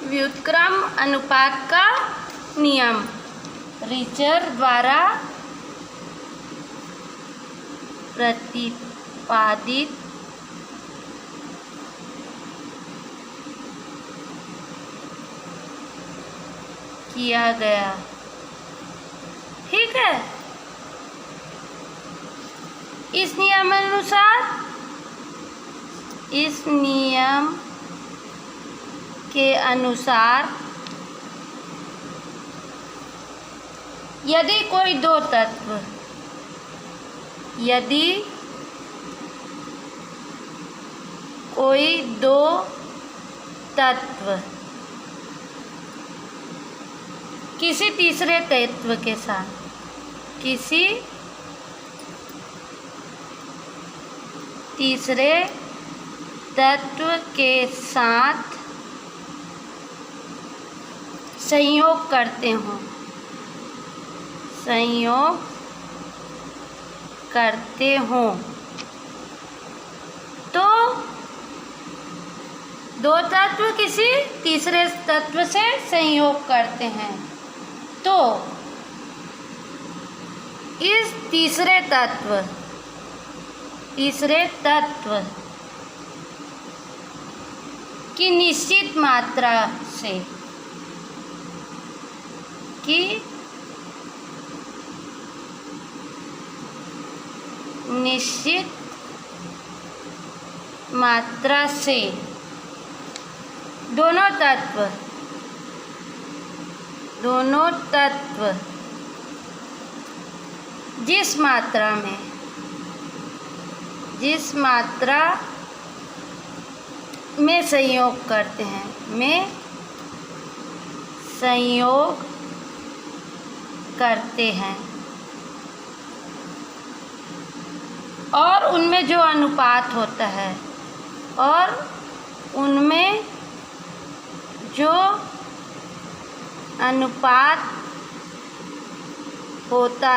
व्युत्क्रम अनुपात का नियम रिचर द्वारा प्रतिपादित किया गया। ठीक है, इस नियम के अनुसार यदि कोई दो तत्व किसी तीसरे तत्व के साथ संयोग करते हों तो दो तत्व किसी तीसरे तत्व से संयोग करते हैं तो इस तीसरे तत्व की निश्चित मात्रा से दोनों तत्व जिस मात्रा में संयोग करते हैं और उनमें जो अनुपात होता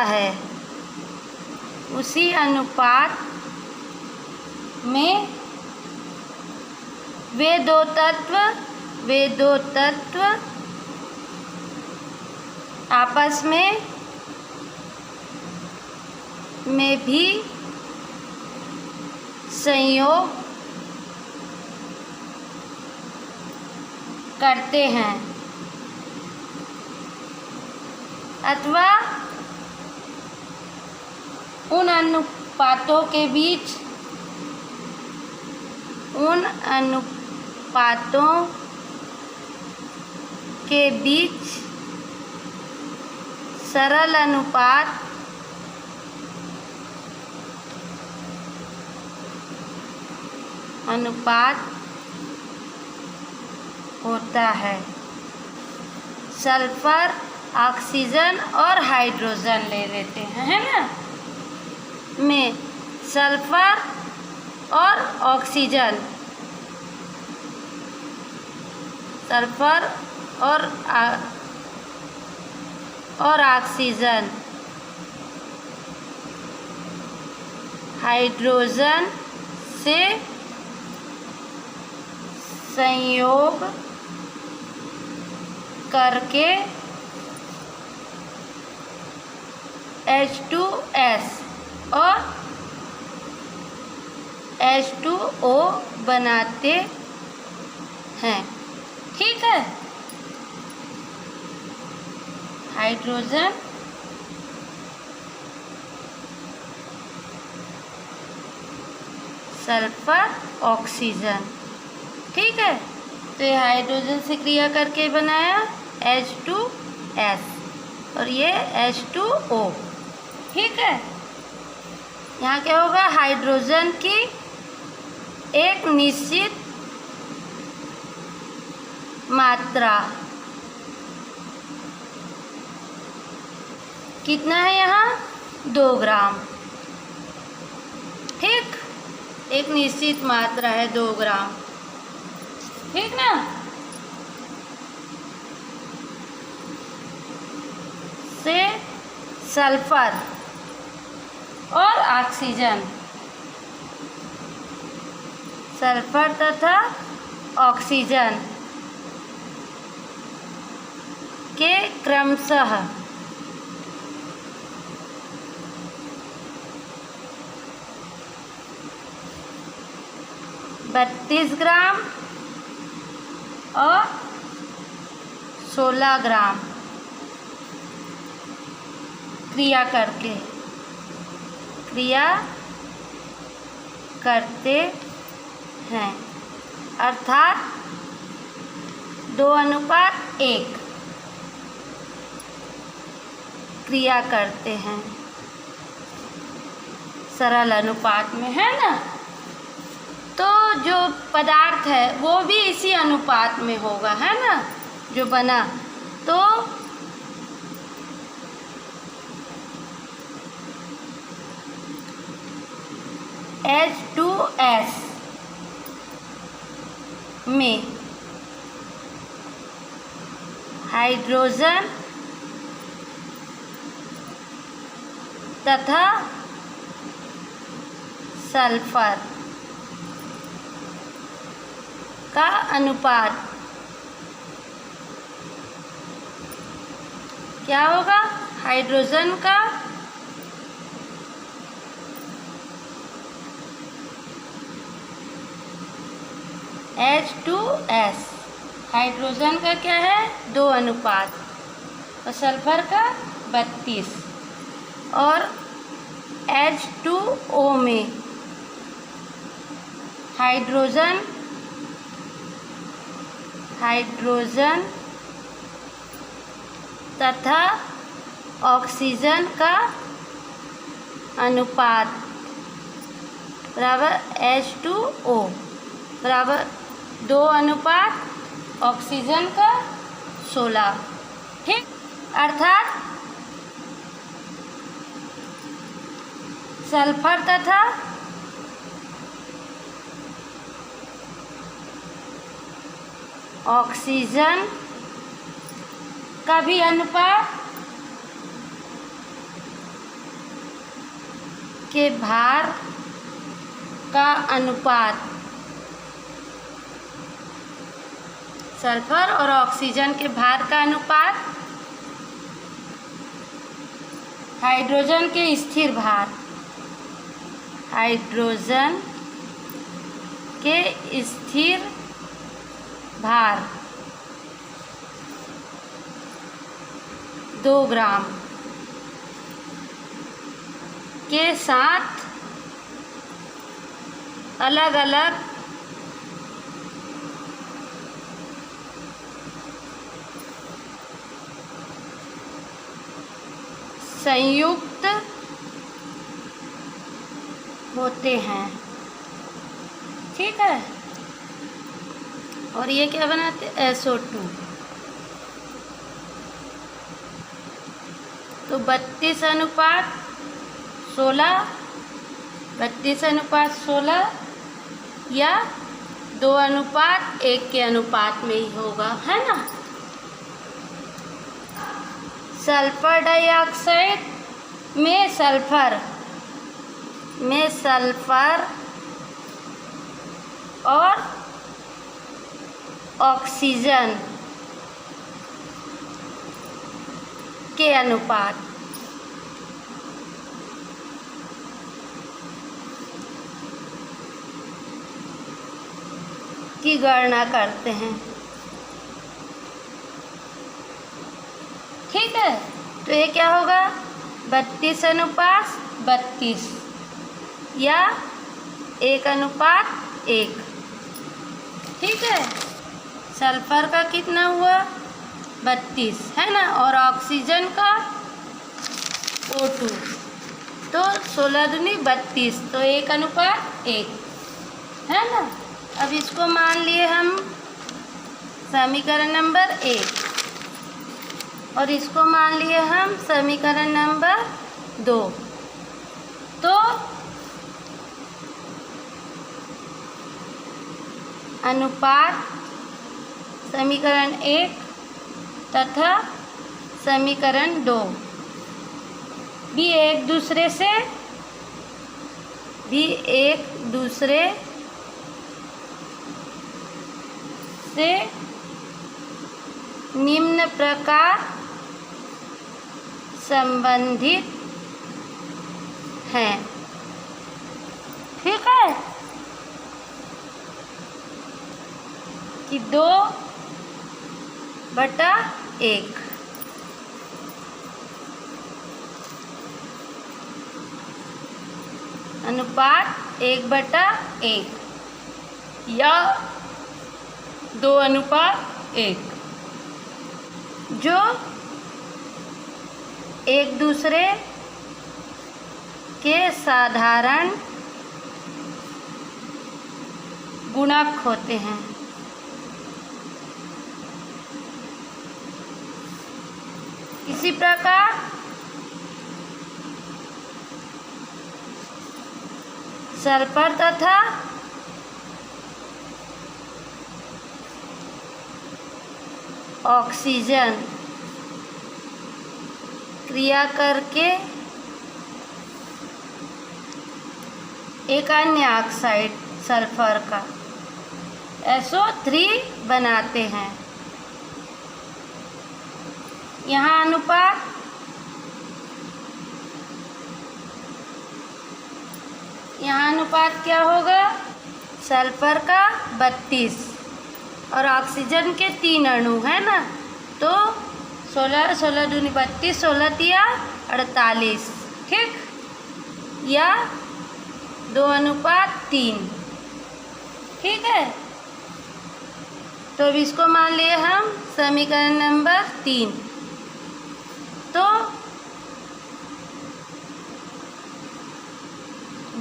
है उसी अनुपात में वे दो तत्व आपस में भी संयोग करते हैं अथवा उन अनुपातों के बीच सरल अनुपात होता है। सल्फर, ऑक्सीजन और हाइड्रोजन ले लेते हैं, है ना। में सल्फर और ऑक्सीजन, ऑक्सीजन हाइड्रोजन से संयोग करके H2S और H2O बनाते हैं। ठीक है, हाइड्रोजन सल्फर ऑक्सीजन। ठीक है, तो ये हाइड्रोजन से क्रिया करके बनाया H2S और ये H2O। ठीक है, यहाँ क्या होगा, हाइड्रोजन की एक निश्चित मात्रा कितना है, यहाँ 2 ग्राम। ठीक, एक निश्चित मात्रा है 2 ग्राम। ठीक ना। से सल्फर और ऑक्सीजन, सल्फर तथा ऑक्सीजन के क्रमशः 32 ग्राम और 16 ग्राम क्रिया करते हैं, अर्थात 2:1 क्रिया करते हैं, सरल अनुपात में, है ना। तो जो पदार्थ है वो भी इसी अनुपात में होगा, है ना, जो बना। तो H2S में हाइड्रोजन तथा सल्फर का अनुपात क्या होगा? हाइड्रोजन का H2S, हाइड्रोजन का क्या है? 2:, और सल्फर का 32, और H2O में हाइड्रोजन तथा ऑक्सीजन का अनुपात बराबर H2O बराबर 2:, ऑक्सीजन का 16, ठीक। अर्थात सल्फर तथा ऑक्सीजन का भी अनुपात के भार का अनुपात, सल्फर और ऑक्सीजन के भार का अनुपात हाइड्रोजन के स्थिर भार, हाइड्रोजन के स्थिर भार 2 ग्राम के साथ अलग अलग संयुक्त होते हैं, ठीक है। और ये क्या बनाते हैं? SO2। तो 32:16, 32:16 या 2:1 के अनुपात में ही होगा, है ना। सल्फर डाइऑक्साइड में सल्फर और ऑक्सीजन के अनुपात की गणना करते हैं, ठीक है। तो ये क्या होगा? 32:32 या 1:1, ठीक है। सल्फर का कितना हुआ? 32, है ना, और ऑक्सीजन का O2, तो 16 दूनी 32, तो 1:1, है ना। अब इसको मान लिए हम समीकरण नंबर 1, और इसको मान लिए हम समीकरण नंबर 2। तो अनुपात समीकरण 1 तथा समीकरण 2 भी एक दूसरे से निम्न प्रकार संबंधित हैं। ठीक है कि 2/1 अनुपात 1/1 या 2:1 जो एक दूसरे के साधारण गुणक होते हैं। इसी प्रकार सल्फर तथा ऑक्सीजन क्रिया करके एक अन्य ऑक्साइड सल्फर का SO3 बनाते हैं। यहाँ अनुपात क्या होगा? सल्फर का 32 और ऑक्सीजन के 3 अणु है ना, तो 16 16 दूनी 32, 16 तिया 48, ठीक, या 2:3, ठीक है। तो अब इसको मान लिए हम समीकरण नंबर 3। तो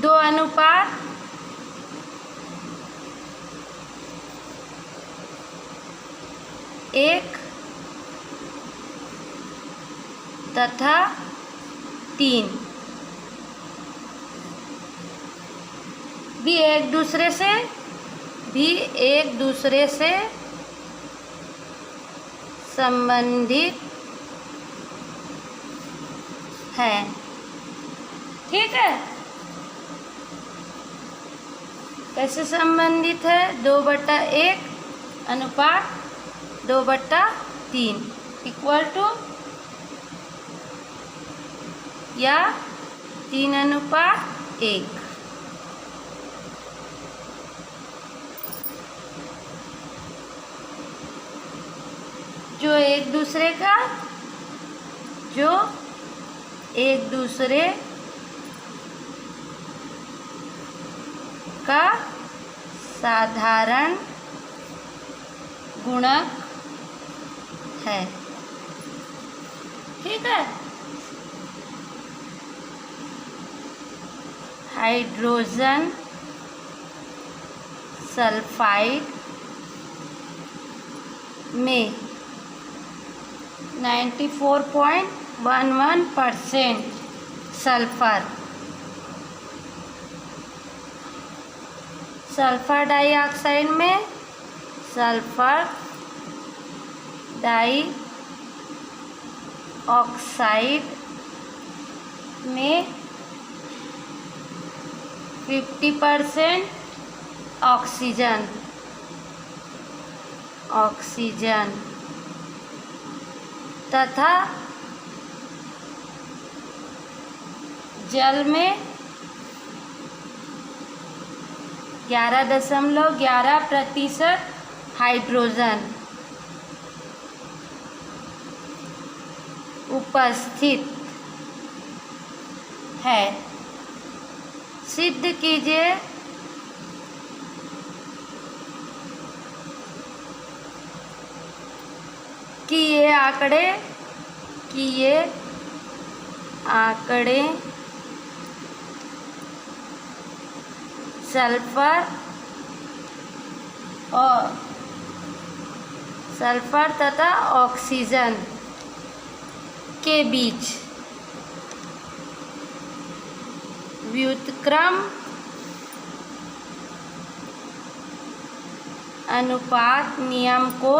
2:1 तथा 3 भी एक दूसरे से संबंधित है। ठीक है, कैसे संबंधित है? 2/1 अनुपात 2/3 इक्वल टू या 3:1। जो एक दूसरे का साधारण गुणक है। ठीक है, हाइड्रोजन सल्फाइड में 94.11% सल्फर डाइऑक्साइड में सल्फर डाइऑक्साइड में 50% ऑक्सीजन तथा जल में 11.11% हाइड्रोजन उपस्थित है। सिद्ध कीजिए कि ये आंकड़े सल्फर तथा ऑक्सीजन के बीच व्युत्क्रम अनुपात नियम को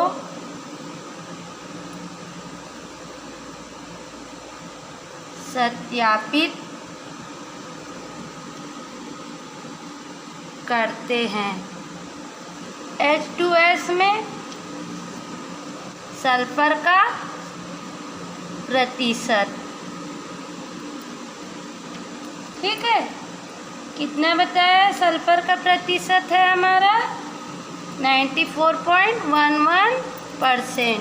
सत्यापित करते हैं। H2S में सल्फर का प्रतिशत ठीक है, कितना बताया सल्फर का प्रतिशत है हमारा 94.11%।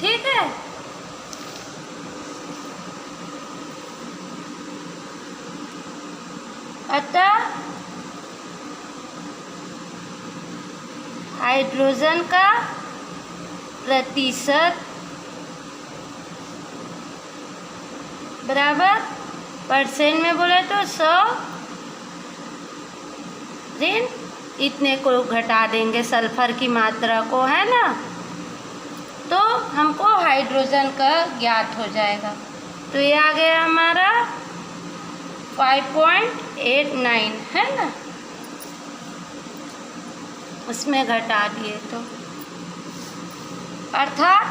ठीक है, अतः हाइड्रोजन का प्रतिशत बराबर परसेंट में बोले तो 100 ऋण इतने को घटा देंगे सल्फर की मात्रा को, है ना, तो हमको हाइड्रोजन का ज्ञात हो जाएगा। तो ये आ गया हमारा 5.89, है ना, उसमें घटा दिए तो अर्थात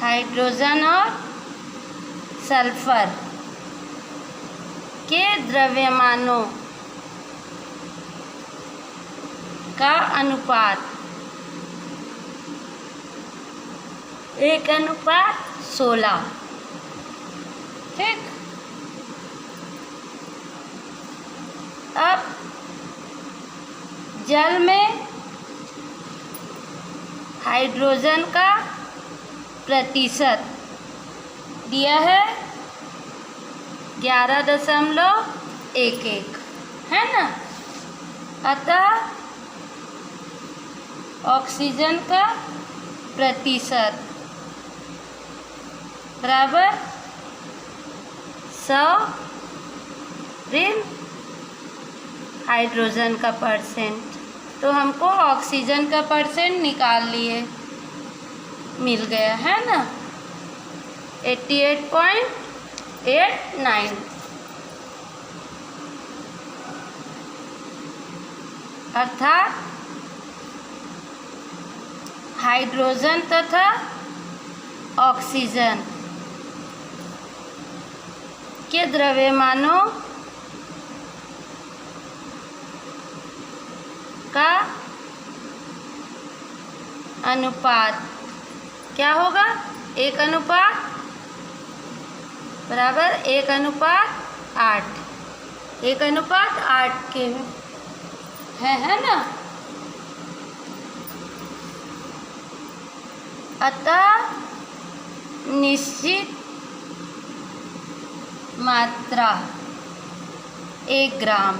हाइड्रोजन और सल्फर के द्रव्यमानों का अनुपात 1:16। ठीक, अब जल में हाइड्रोजन का प्रतिशत दिया है 11.11, है ना, अतः ऑक्सीजन का प्रतिशत बराबर 100 ऋण हाइड्रोजन का परसेंट। तो हमको ऑक्सीजन का परसेंट निकाल लिए, मिल गया, है ना, 88.89। अर्थात हाइड्रोजन तथा ऑक्सीजन के द्रव्यमानों का अनुपात क्या होगा, 1:8 बराबर 1:8, 1:8 के है ना। अतः निश्चित मात्रा 1 ग्राम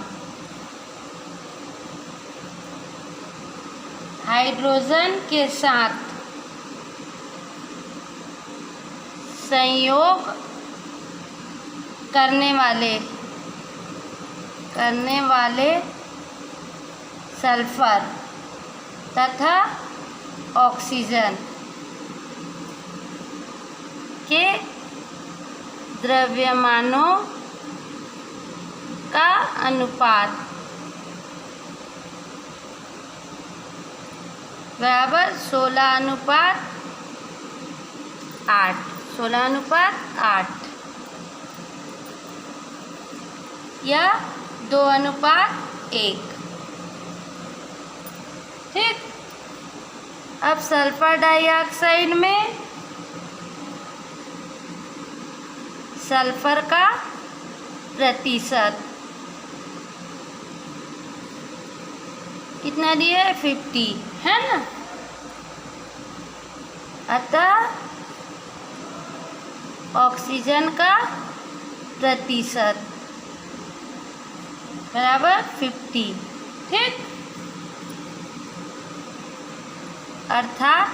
हाइड्रोजन के साथ संयोग करने वाले सल्फर तथा ऑक्सीजन के द्रव्यमानों का अनुपात बराबर 16:8, 16:8 या 2:1। ठीक, अब सल्फर डाइऑक्साइड में सल्फर का प्रतिशत कितना दिया है 50, है ना, अतः ऑक्सीजन का प्रतिशत बराबर 50। ठीक, अर्थात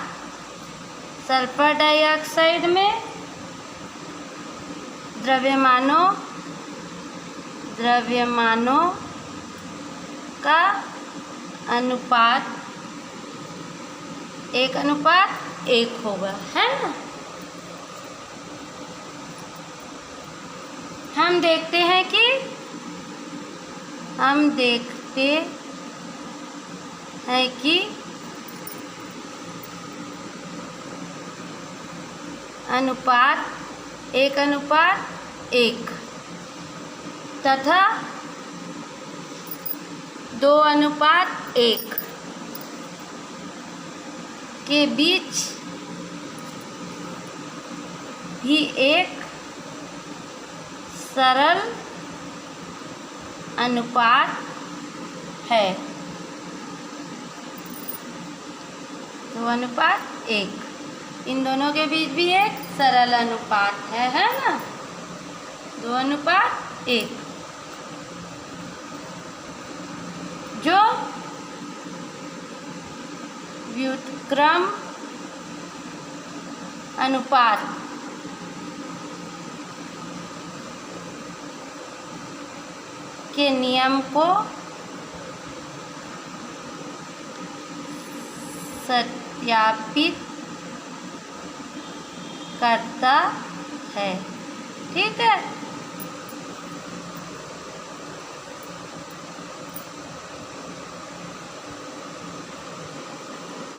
सल्फर डाइऑक्साइड में द्रव्यमानों का अनुपात 1:1 होगा, है ना। हम देखते हैं कि अनुपात 1:1 तथा 2:1 के बीच भी एक सरल अनुपात है। 2:1। इन दोनों के बीच भी एक सरल अनुपात है ना, 2:1, जो व्युत्क्रम अनुपात के नियम को सत्यापित करता है। ठीक है।